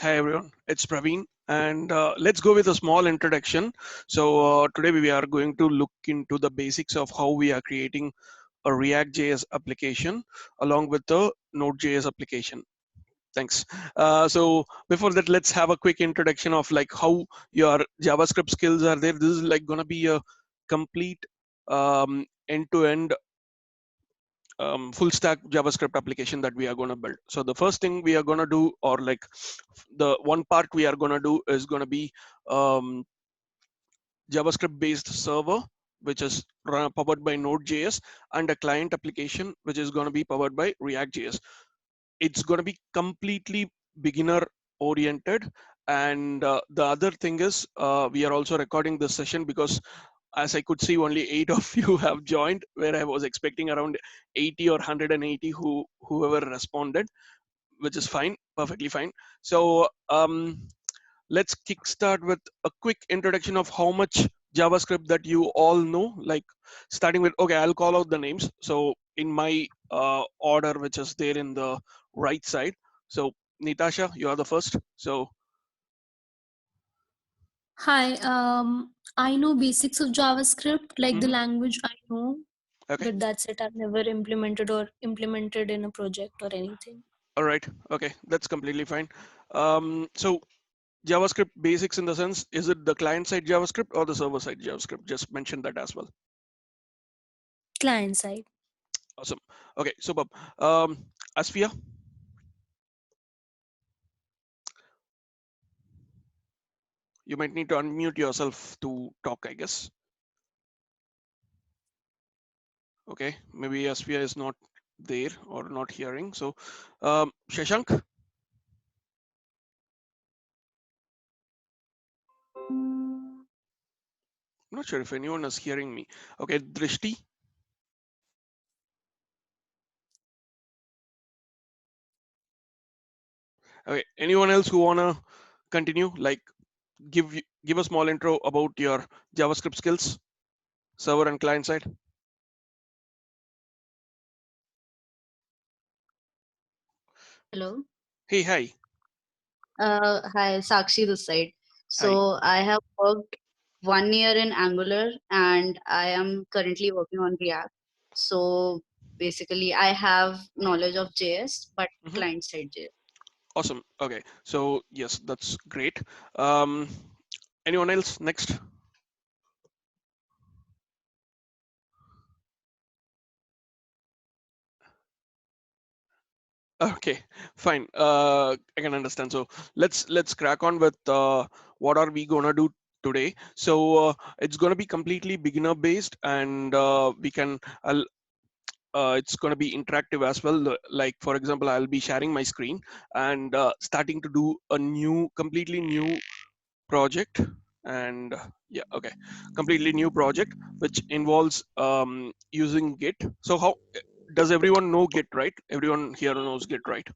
Hi everyone, it's Praveen, and let's go with a small introduction. So today we are going to look into the basics of how we are creating a React.js application along with the Node.js application. Thanks. So before that, let's have a quick introduction of like how your JavaScript skills are there. This is like gonna be a complete end-to-end full stack JavaScript application that we are going to build. So the first thing we are going to do, or like the one part we are going to do, is going to be um, JavaScript based server, which is powered by Node.js, and a client application, which is going to be powered by React.js. It's going to be completely beginner oriented. And the other thing is, we are also recording this session because as I could see, only 8 of you have joined, where I was expecting around 80 or 180 whoever responded, which is fine, perfectly fine. So let's kickstart with a quick introduction of how much JavaScript that you all know. Like starting with, okay, I'll call out the names. So in my order, which is there in the right side. So Nitasha, you are the first. So Hi, I know basics of JavaScript, like the mhm, language I know, okay, but that's it. I've never implemented in a project or anything. all right, okay, that's completely fine. So JavaScript basics in the sense, is it the client side JavaScript or the server side JavaScript? Just mention that as well. Client side. Awesome. Okay, superb. Asfia, you might need to unmute yourself to talk, I guess. Okay, maybe Asfia is not there or not hearing. So, Shashank, I'm not sure if anyone is hearing me. Okay, Drishti. Okay, anyone else who wanna continue? Like, give a small intro about your JavaScript skills, server and client side. Hello. Hey, hi, Hi, Sakshi this side. hi. So I have worked 1 year in Angular and I am currently working on React. So basically I have knowledge of JS, but Mhm. client side JS. Awesome. Okay, so yes, that's great. Um, anyone else next? Okay, fine. I can understand. So let's crack on with what are we gonna do today. So it's gonna be completely beginner based, and we can. It's gonna be interactive as well. Like for example, I'll be sharing my screen and starting to do a completely new project. And yeah, okay, completely new project which involves using Git. So how does everyone know Git, right? Everyone here knows Git, right?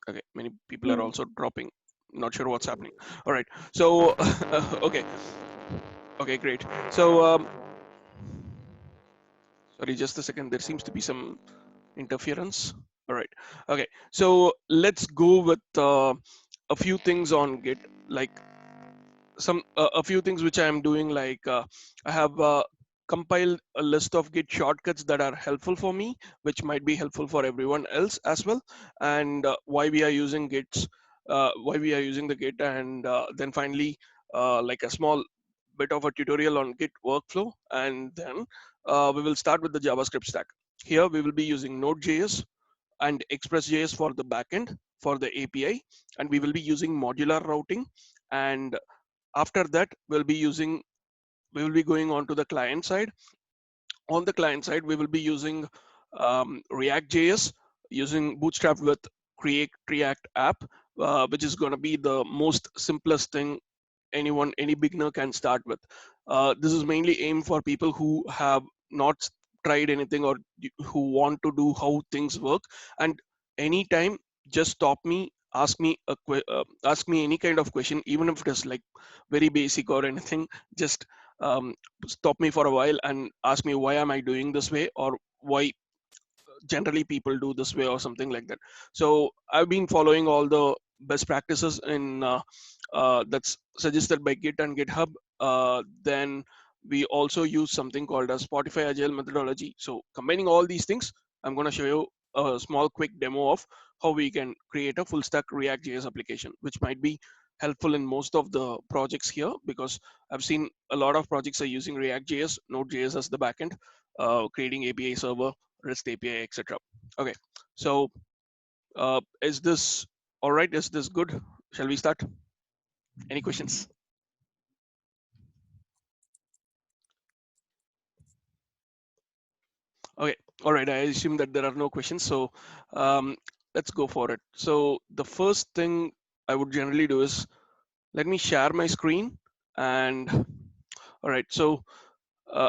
Okay, many people are Hmm. also dropping, not sure what's happening. All right, so okay, okay, great. So sorry, just a second, there seems to be some interference. All right, okay, so let's go with a few things on Git, like a few things which I am doing. Like I have compiled a list of Git shortcuts that are helpful for me, which might be helpful for everyone else as well, and why we are using Gits, why we are using the Git, and then finally like a small bit of a tutorial on Git workflow, and then we will start with the JavaScript stack. Here we will be using Node.js and Express.js for the backend for the API, and we will be using modular routing. And after that, we will be going on to the client side. On the client side, we will be using React.js, using Bootstrap with Create React app, which is going to be the most simplest thing any beginner can start with. This is mainly aimed for people who have not tried anything or who want to do how things work. And anytime, just stop me, ask me any kind of question, even if it is like very basic or anything. Just stop me for a while and ask me why am I doing this way, or why generally people do this way or something like that. So I've been following all the best practices in that's suggested by Git and GitHub. Then we also use something called a Spotify Agile methodology. So combining all these things, I'm going to show you a small quick demo of how we can create a full stack React JS application, which might be helpful in most of the projects here, because I've seen a lot of projects are using React JS, Node.js as the backend, creating API server, REST API, etc. Okay, so is this all right? Is this good? Shall we start? Any questions? Okay, all right. I assume that there are no questions, so um, let's go for it. So the first thing I would generally do is let me share my screen, and all right. So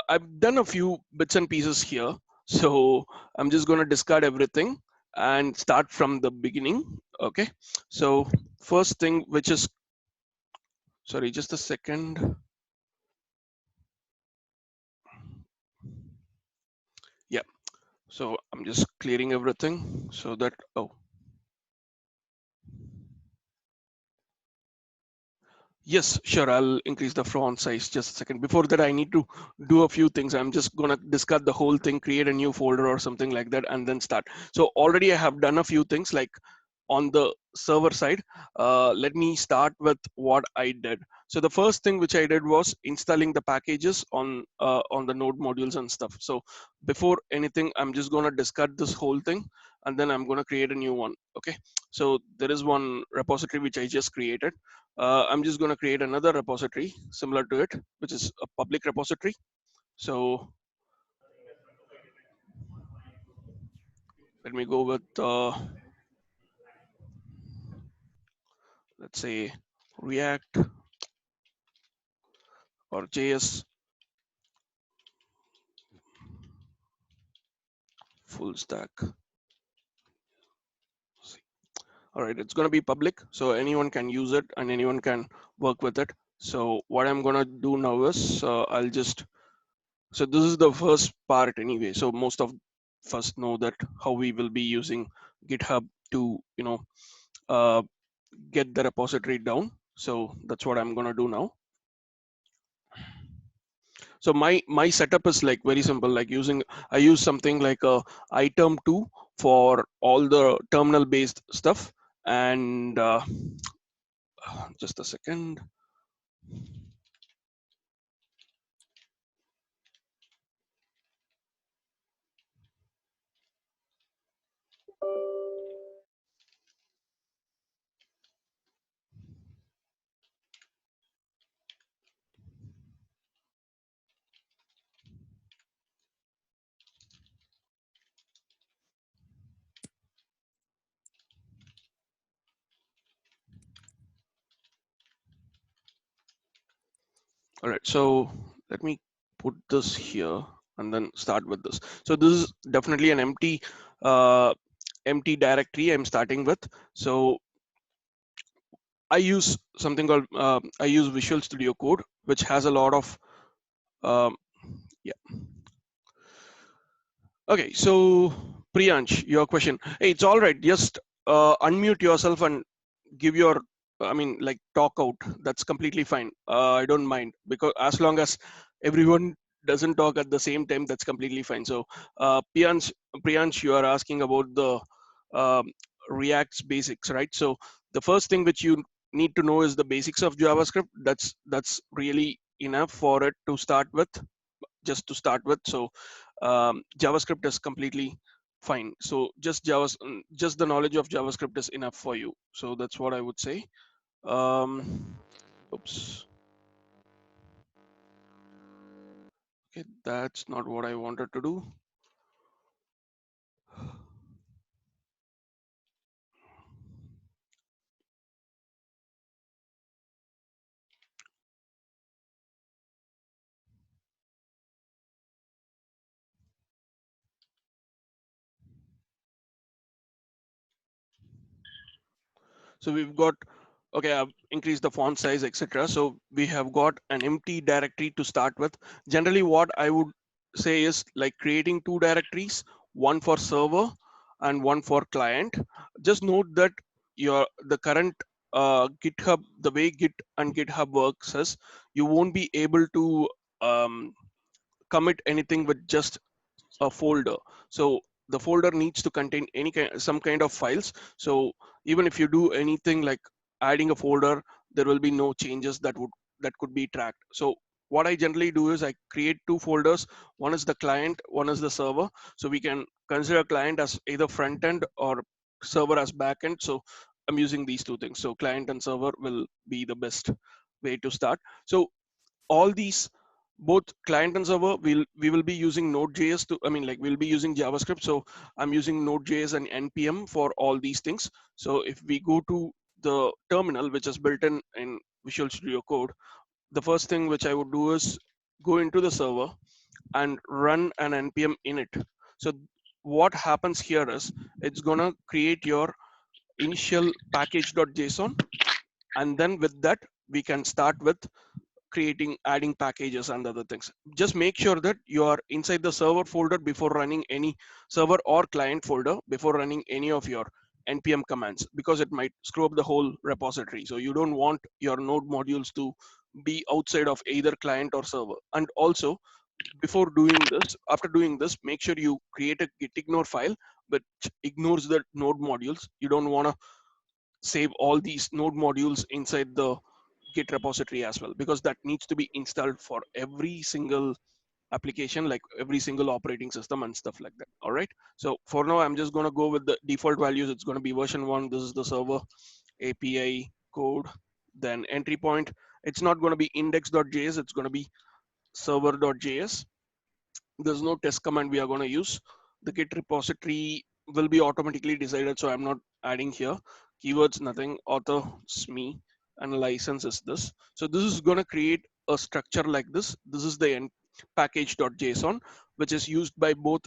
I've done a few bits and pieces here, so I'm just going to discard everything and start from the beginning. Okay, so first thing, which is, sorry, just a second. Yeah, so I'm just clearing everything so that, oh, yes, sure. I'll increase the font size just a second. Before that, I need to do a few things. I'm just gonna discard the whole thing, create a new folder or something like that, and then start. So already I have done a few things like on the server side. Let me start with what I did. So the first thing which I did was installing the packages on the node modules and stuff. So before anything, I'm just gonna discard this whole thing, and then I'm gonna create a new one. Okay. So there is one repository which I just created. I'm just gonna create another repository similar to it, which is a public repository. So let me go with let's say React or JS full stack. All right, it's going to be public, so anyone can use it and anyone can work with it. So what I'm going to do now is I'll just, so this is the first part anyway. So most of us know that how we will be using GitHub to, uh, get the repository down. So that's what I'm going to do now. So my setup is like very simple, like I use something like a item 2 for all the terminal based stuff. And just a second. All right, so let me put this here and then start with this. So this is definitely an uh, empty directory I'm starting with. So I use something called I use Visual Studio Code, which has a lot of um, yeah. Okay, so Priyansh, your question. Hey, it's all right. Just unmute yourself and give your, I mean, like talk out. That's completely fine. I don't mind, because as long as everyone doesn't talk at the same time, that's completely fine. So Priyansh, you are asking about the um, React's basics, right? So the first thing which you need to know is the basics of JavaScript. That's really enough for it to start with, just to start with. So JavaScript is completely fine. So just the knowledge of JavaScript is enough for you. So that's what I would say. Oops. Okay, that's not what I wanted to do. So we've got, okay, I've increased the font size, etc. So we have got an empty directory to start with. Generally, what I would say is like creating two directories. one for server and one for client. Just note that the current GitHub, the way Git and GitHub works is you won't be able to um, commit anything with just a folder. So the folder needs to contain some kind of files. So even if you do anything like adding a folder, there will be no changes that could be tracked. So what I generally do is I create two folders. One is the client, one is the server. So we can consider client as either front end or server as back end. So I'm using these two things. So client and server will be the best way to start. So all these, both client and server, we will be using node.js to, I mean, like we'll be using JavaScript. So I'm using node.js and npm for all these things. So if we go to the terminal, which is built in Visual Studio Code, the first thing which I would do is go into the server and run an npm init. So what happens here is it's gonna create your initial package.json, and then with that we can start with creating, adding packages and other things. Just make sure that you are inside the server folder before running any server or client folder before running any of your npm commands, because it might screw up the whole repository. So you don't want your node modules to be outside of either client or server. And also, before doing this, after doing this, make sure you create a git ignore file which ignores the node modules. You don't want to save all these node modules inside the git repository as well, because that needs to be installed for every single application, like every single operating system and stuff like that. All right, so for now I'm just going to go with the default values. It's going to be version 1. This is the server API code. Then entry point, it's not going to be index.js, it's going to be server.js. There's no test command we are going to use. The git repository will be automatically decided, so I'm not adding here. Keywords, nothing. Author is me, and license is this. So this is going to create a structure like this. This is the end package.json, which is used by both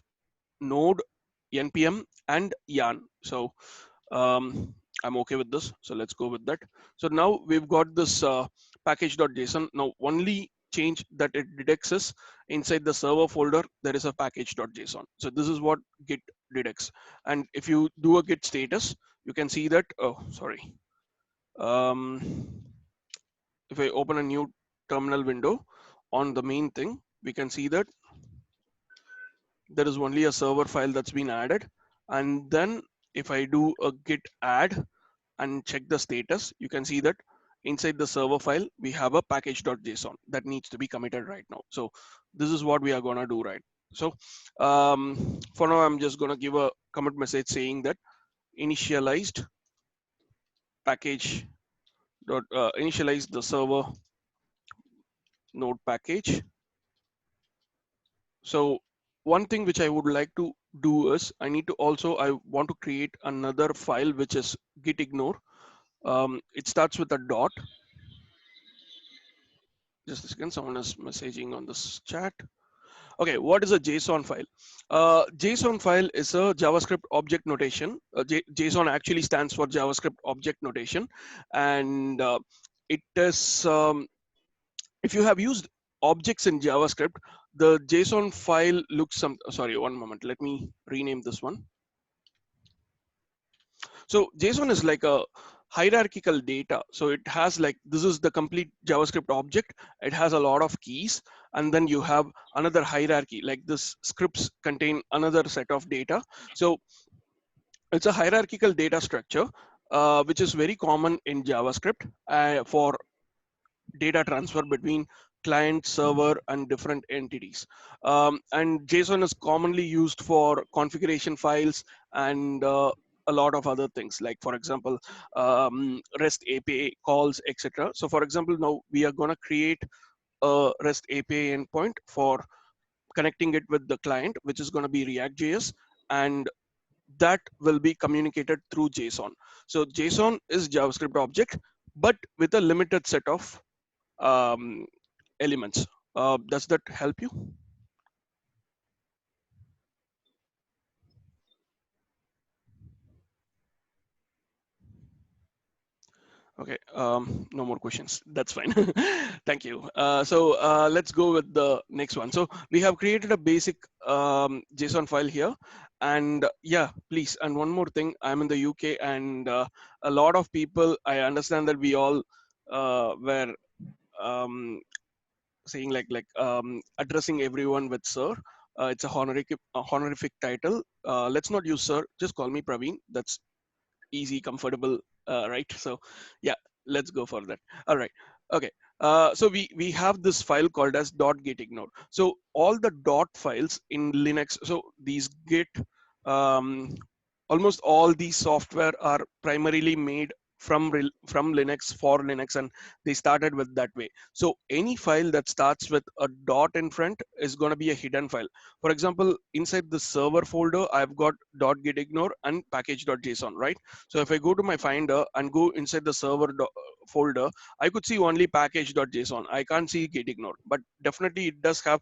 node, npm, and yarn. So um, I'm okay with this. So let's go with that. So now we've got this package.json. Now only change that it detects is inside the server folder, there is a package.json. So this is what Git detects. And if you do a Git status, you can see that, oh, sorry. If I open a new terminal window on the main thing, we can see that there is only a server file that's been added. And then if I do a git add and check the status, you can see that inside the server file, we have a package.json that needs to be committed right now. So this is what we are going to do, right? So for now, I'm just going to give a commit message saying that initialized package dot initialize the server node package. So one thing which I would like to do is I want to create another file which is git ignore. It starts with a dot. Just a second, someone is messaging on this chat. Okay, what is a JSON file? JSON file is a JavaScript object notation. JSON actually stands for JavaScript object notation, and it is if you have used objects in JavaScript, the JSON file looks some. Sorry, one moment. Let me rename this one. So JSON is like a hierarchical data. So it has like, this is the complete JavaScript object. It has a lot of keys. And then you have another hierarchy, like this scripts contain another set of data. So it's a hierarchical data structure, which is very common in JavaScript for data transfer between client, server, and different entities. And JSON is commonly used for configuration files and a lot of other things, like for example, REST API calls, etc. So for example, now we are going to create a REST API endpoint for connecting it with the client, which is going to be React.js, and that will be communicated through JSON. So JSON is JavaScript object, but with a limited set of um, elements. Does that help you? Okay, no more questions. That's fine. Thank you. Let's go with the next one. So we have created a basic JSON file here, and yeah, please. And one more thing, I'm in the UK, and a lot of people. I understand that we all were um, saying addressing everyone with sir. It's a honorific title. Let's not use sir. Just call me Praveen. That's easy, comfortable, right? So yeah, let's go for that. All right. Okay. So we have this file called as .gitignore. So all the dot files in Linux. So these Git, um, almost all these software are primarily made from Linux for Linux, and they started with that way. So any file that starts with a dot in front is going to be a hidden file. For example, inside the server folder, I've got .gitignore and package.json, right? So if I go to my Finder and go inside the server folder, I could see only package.json. I can't see gitignore, but definitely it does have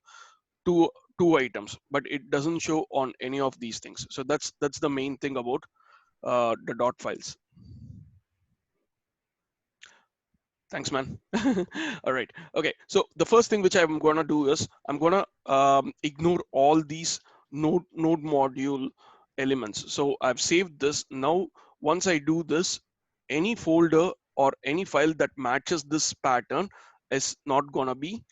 two two items, but it doesn't show on any of these things. So that's the main thing about the dot files. Thanks, man. All right. Okay. So the first thing which I'm gonna do is I'm gonna ignore all these node module elements. So I've saved this. Now, once I do this, any folder or any file that matches this pattern is not gonna be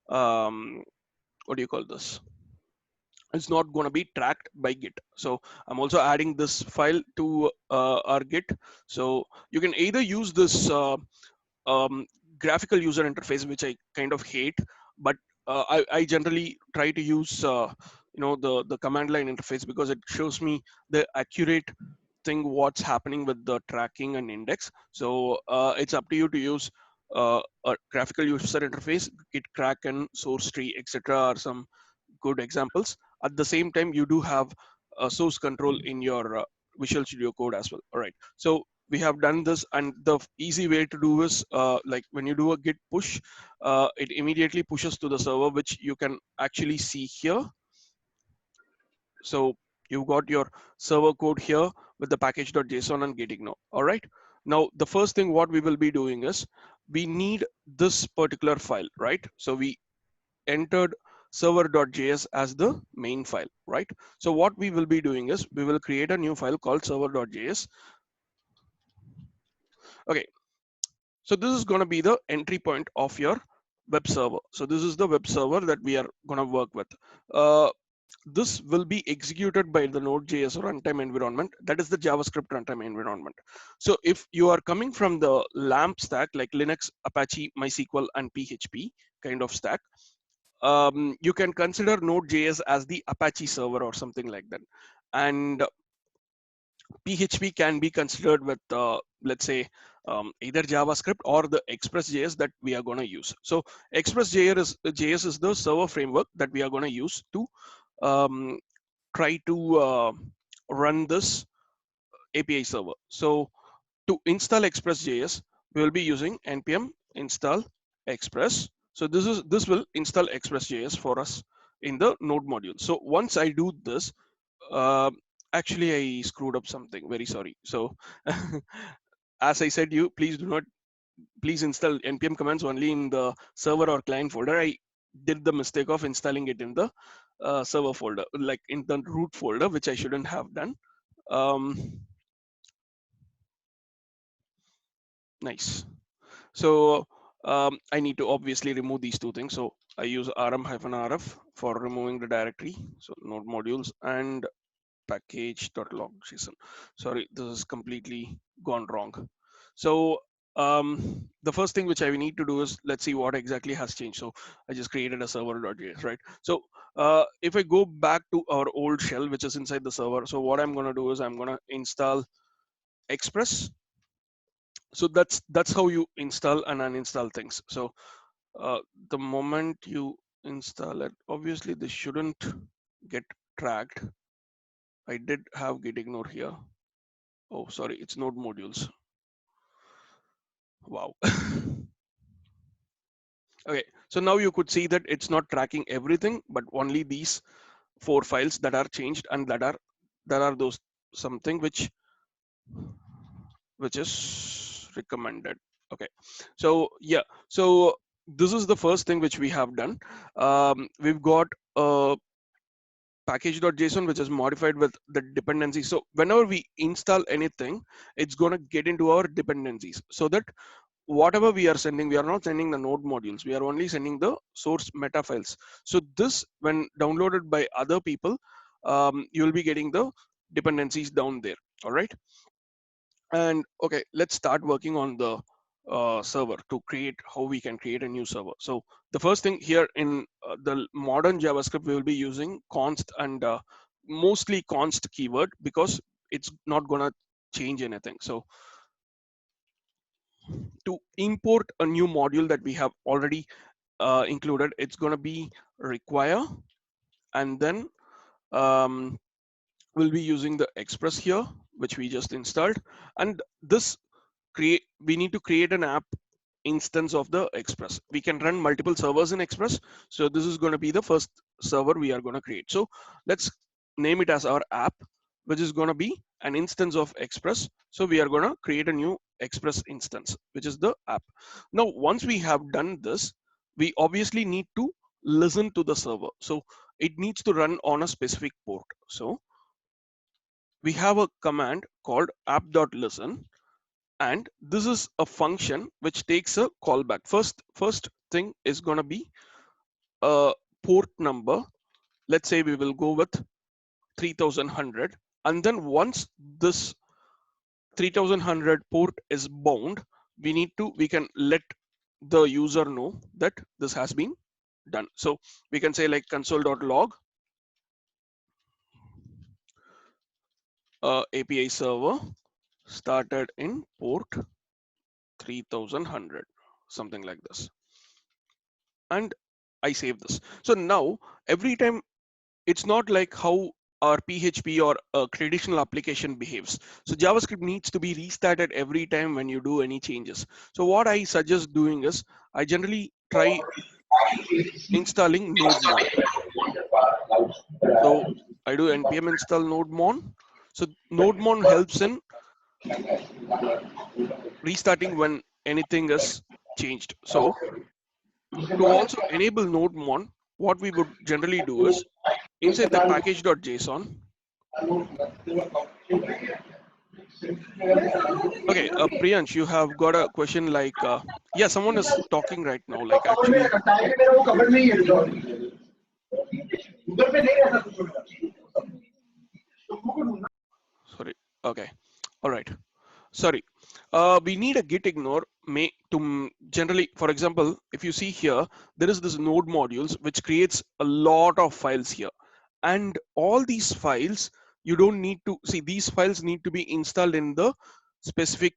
what do you call this? It's not going to be tracked by Git. So I'm also adding this file to our Git. So you can either use this um, graphical user interface, which I kind of hate, but I generally try to use the command line interface because it shows me the accurate thing what's happening with the tracking and index. So it's up to you to use a graphical user interface. Git Kraken, source tree, etc. are some good examples. At the same time, you do have source control in your Visual Studio Code as well. All right. So we have done this, and the easy way to do is like when you do a git push, it immediately pushes to the server, which you can actually see here. So you've got your server code here with the package.json and gitignore. All right. Now the first thing what we will be doing is we need this particular file, right? So we entered server.js as the main file, right? So what we will be doing is we will create a new file called server.js. Okay, so this is going to be the entry point of your web server. So this is the web server that we are going to work with. This will be executed by the Node.js runtime environment. That is the JavaScript runtime environment. So if you are coming from the LAMP stack, like Linux, Apache, MySQL, and PHP kind of stack, you can consider Node.js as the Apache server or something like that. And PHP can be considered with, let's say, either JavaScript or the Express.js that we are going to use. So Express.js is the server framework that we are going to use to um, try to run this API server. So to install Express.js, we will be using npm install express. So this will install Express.js for us in the node module. So once I do this, uh, actually I screwed up something. Very sorry. So as I said, you please install npm commands only in the server or client folder. I did the mistake of installing it in the server folder, like in the root folder, which I shouldn't have done. Um, nice. So I need to obviously remove these two things. So I use rm-rf for removing the directory. So node modules and package.log.json. Sorry, this is completely gone wrong. So the first thing which I need to do is let's see what exactly has changed. So I just created a server.js, right? So if I go back to our old shell, which is inside the server, so what I'm going to do is I'm going to install Express. So that's how you install and uninstall things. So the moment you install it, obviously this shouldn't get tracked. I did have gitignore here. Oh, sorry, it's node modules. Wow. Okay, so now you could see that it's not tracking everything, but only these 4 files that are changed, and that are those something which is recommended. Okay, so yeah, so this is the first thing which we have done. We've got a package.json which is modified with the dependency. So whenever we install anything, it's going to get into our dependencies, so that whatever we are sending, we are not sending the node modules, we are only sending the source meta files. So this, when downloaded by other people, you will be getting the dependencies down there. All right. And okay, let's start working on the server to create how we can create a new server. So the first thing here in the modern JavaScript, we will be using const and mostly const keyword, because it's not gonna change anything. So to import a new module that we have already included, it's gonna be require, and then um, we'll be using the express here, which we just installed. And this we need to create an app instance of the express. We can run multiple servers in express, so this is going to be the first server we are going to create. So let's name it as our app, which is going to be an instance of express. So we are going to create a new express instance, which is the app. Now once we have done this, we obviously need to listen to the server, so it needs to run on a specific port. So we have a command called app.listen, and this is a function which takes a callback. First thing is going to be a port number. Let's say we will go with 3100, and then once this 3100 port is bound, we can let the user know that this has been done. So we can say like console.log API server started in port 3100, something like this, and I save this. So now every time, it's not like how our PHP or a traditional application behaves. So JavaScript needs to be restarted every time when you do any changes. So what I suggest doing is, I generally try installing nodemon. So I do npm install nodemon. So nodemon helps in restarting when anything is changed. So to also enable nodemon, what we would generally do is, inside the package.json. Okay, Priyansh, you have got a question like, yeah, someone is talking right now, like actually, sorry. Okay, all right. Sorry. We need a git ignore generally, for example, if you see here, there is this node modules, which creates a lot of files here. And all these files, you don't need to see, these files need to be installed in the specific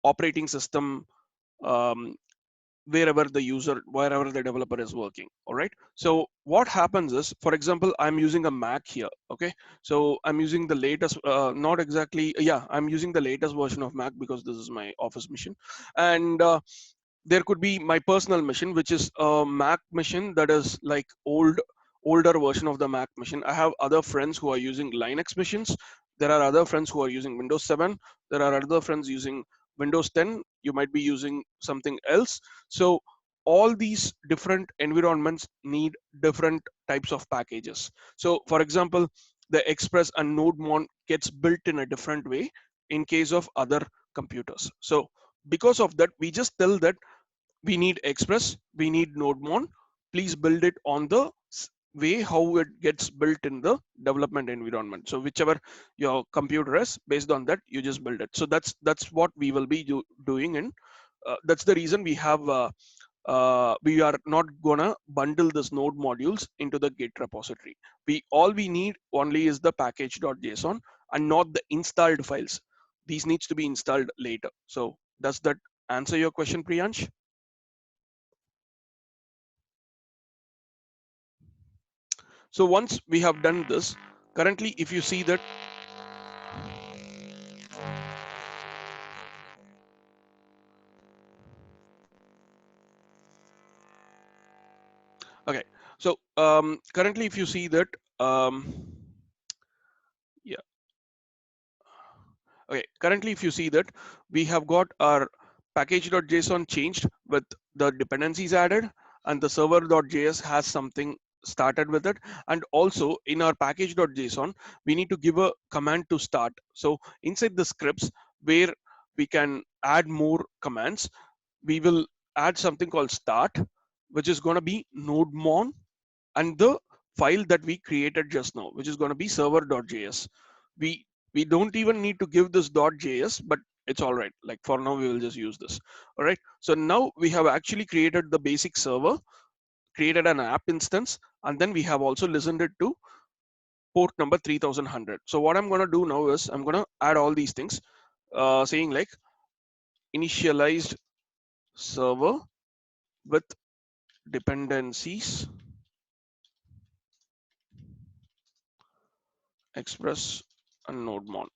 operating system, um, wherever the developer is working. All right. So what happens is, for example, I'm using a Mac here. Okay. So I'm using the latest, not exactly, yeah, I'm using the latest version of Mac because this is my office machine. And there could be my personal machine, which is a Mac machine that is like older version of the Mac machine. I have other friends who are using Linux machines. There are other friends who are using Windows 7. There are other friends using Windows 10. You might be using something else. So all these different environments need different types of packages. So for example, the Express and nodemon gets built in a different way in case of other computers. So because of that, we just tell that we need Express, we need nodemon, please build it on the way how it gets built in the development environment. So whichever your computer is, based on that, you just build it. So that's what we will be doing. And that's the reason we are not gonna bundle this node modules into the Git repository. All we need only is the package.json and not the installed files. These needs to be installed later. So does that answer your question, Priyansh? So once we have done this, currently, if you see that, okay, so currently, if you see that, yeah, okay, currently, if you see that, we have got our package.json changed with the dependencies added, and the server.js has something started with it. And also in our package.json, we need to give a command to start. So inside the scripts where we can add more commands, we will add something called start, which is going to be nodemon, and the file that we created just now, which is going to be server.js. We we don't even need to give this .js, but it's all right. Like for now, we will just use this. All right. So now we have actually created the basic server, created an app instance, and then we have also listened it to port number 3100. So what I'm going to do now is I'm going to add all these things, saying like initialized server with dependencies express and nodemon.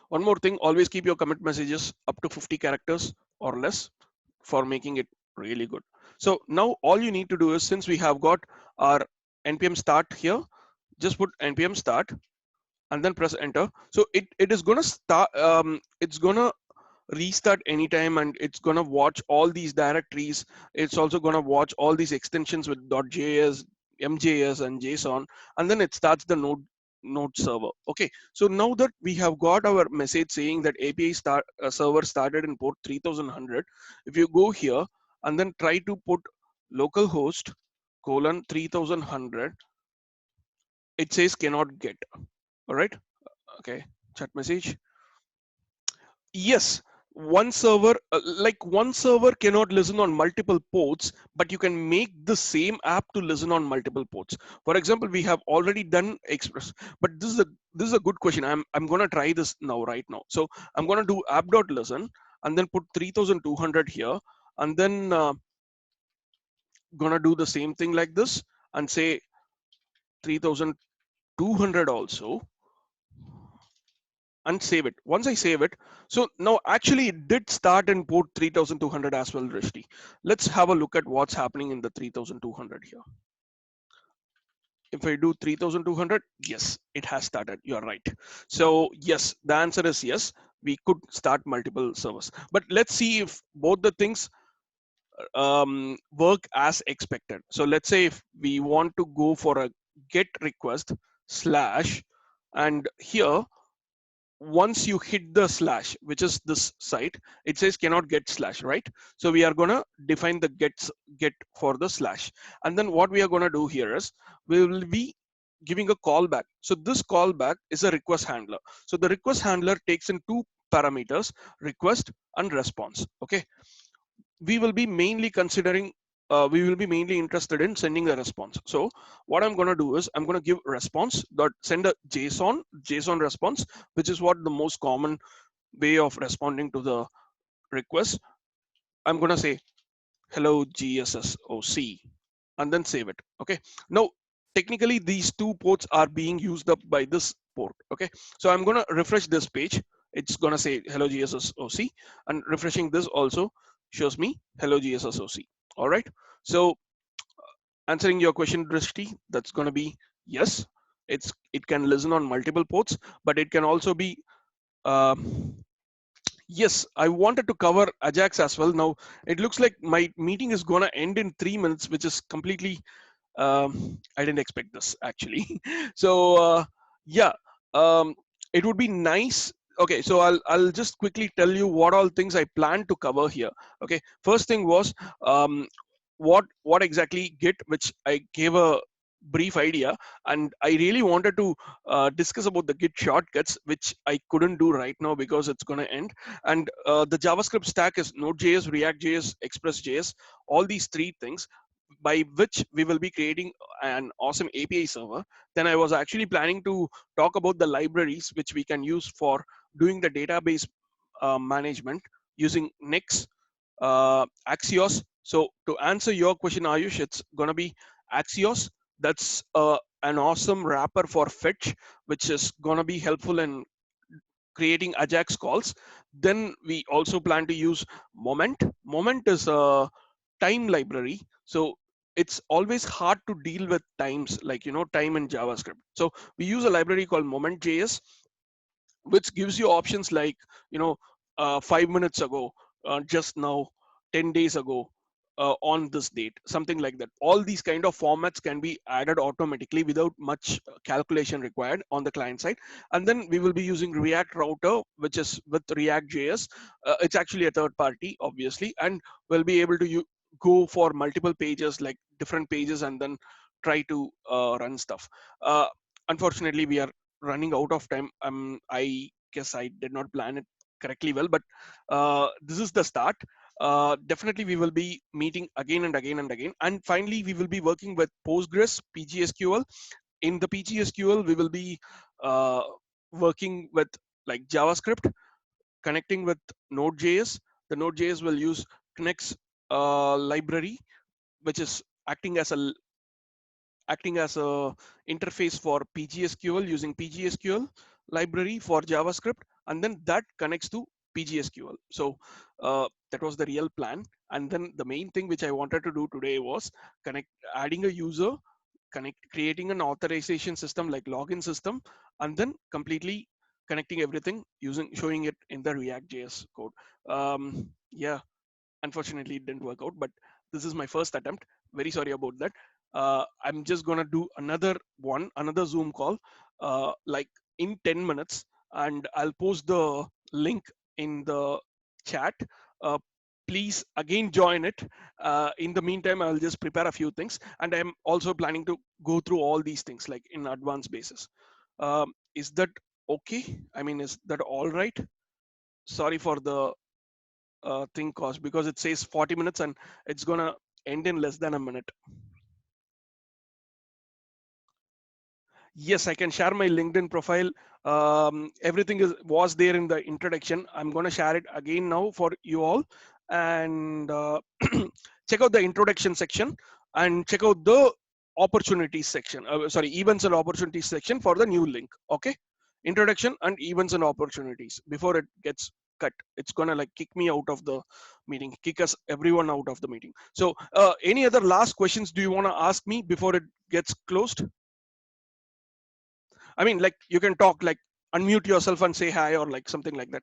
One more thing, always keep your commit messages up to 50 characters or less for making it really good. So now all you need to do is, since we have got our npm start here, just put npm start and then press enter. So it is gonna start, it's gonna restart anytime, and it's gonna watch all these directories. It's also gonna watch all these extensions with .js, mjs and json, and then it starts the node server. Okay, so now that we have got our message saying that api server started in port 3100, if you go here and then try to put localhost colon 3100, it says cannot get. All right. Okay, chat message. Yes, one server cannot listen on multiple ports, but you can make the same app to listen on multiple ports. For example, we have already done express, but this is a good question. I'm gonna try this now, right now. So I'm gonna do app.listen and then put 3200 here, and then gonna do the same thing like this and say 3200 also, and save it. Once I save it, so now actually it did start in port 3200 as well, Drishti. Let's have a look at what's happening in the 3200 here. If I do 3200, yes, it has started. You're right. So yes, the answer is yes. We could start multiple servers, but let's see if both the things work as expected. So let's say if we want to go for a get request slash, and here once you hit the slash, which is this site, it says cannot get slash, right? So we are gonna define the get for the slash, and then what we are gonna do here is we will be giving a callback. So this callback is a request handler. So the request handler takes in two parameters, request and response. Okay, we will be mainly considering, we will be mainly interested in sending a response. So what I'm going to do is I'm going to give response dot send a json response, which is what the most common way of responding to the request. I'm going to say hello GSSoC and then save it. Okay, now technically these two ports are being used up by this port. Okay, so I'm going to refresh this page. It's going to say hello GSSoC, and refreshing this also shows me hello GSSoC. All right, so answering your question, Drishti, that's going to be yes. It can listen on multiple ports, but it can also be uh, yes. I wanted to cover Ajax as well. Now it looks like my meeting is going to end in 3 minutes, which is completely I didn't expect this actually. So yeah, it would be nice. Okay, so I'll just quickly tell you what all things I plan to cover here. Okay, first thing was what exactly Git, which I gave a brief idea, and I really wanted to discuss about the Git shortcuts, which I couldn't do right now because it's going to end. And the JavaScript stack is Node.js, React.js, Express.js, all these three things by which we will be creating an awesome API server. Then I was actually planning to talk about the libraries which we can use for doing the database management using Nix, Axios. So to answer your question, Ayush, it's gonna be Axios. That's an awesome wrapper for fetch, which is gonna be helpful in creating Ajax calls. Then we also plan to use Moment. Moment is a time library. So it's always hard to deal with times, like, time in JavaScript. So we use a library called Moment.js, which gives you options like, 5 minutes ago, just now, 10 days ago, on this date, something like that. All these kind of formats can be added automatically without much calculation required on the client side. And then we will be using React Router, which is with React JS. It's actually a third party, obviously, and we'll be able to go for multiple pages, like different pages, and then try to run stuff. Uh, Unfortunately, we are running out of time. I guess I did not plan it correctly well, but this is the start. Definitely we will be meeting again and again and again, and finally we will be working with Postgres, PGSQL. In the PGSQL we will be uh, working with like JavaScript, connecting with Node.js. The Node.js will use connects library, which is acting as a interface for PGSQL, using PGSQL library for JavaScript, and then that connects to PGSQL. So that was the real plan. And then the main thing which I wanted to do today was adding a user, creating an authorization system like login system, and then completely connecting everything showing it in the React JS code. Yeah, unfortunately it didn't work out, but this is my first attempt. Very sorry about that. I'm just gonna do another Zoom call, like in 10 minutes, and I'll post the link in the chat. uh, Please again join it. In the meantime, I'll just prepare a few things, and I'm also planning to go through all these things like in advanced basis. Is that okay? I mean, is that all right? Sorry for the thing cost, because it says 40 minutes and it's gonna end in less than a minute. Yes, I can share my LinkedIn profile. Everything was there in the introduction. I'm gonna share it again now for you all, and check out the introduction section, and check out the opportunities section. Sorry, events and opportunities section for the new link. Okay, introduction and events and opportunities before it gets cut. It's gonna like kick me out of the meeting, kick us everyone out of the meeting. So, any other last questions do you want to ask me before it gets closed? I mean, like you can talk, like unmute yourself and say hi or like something like that.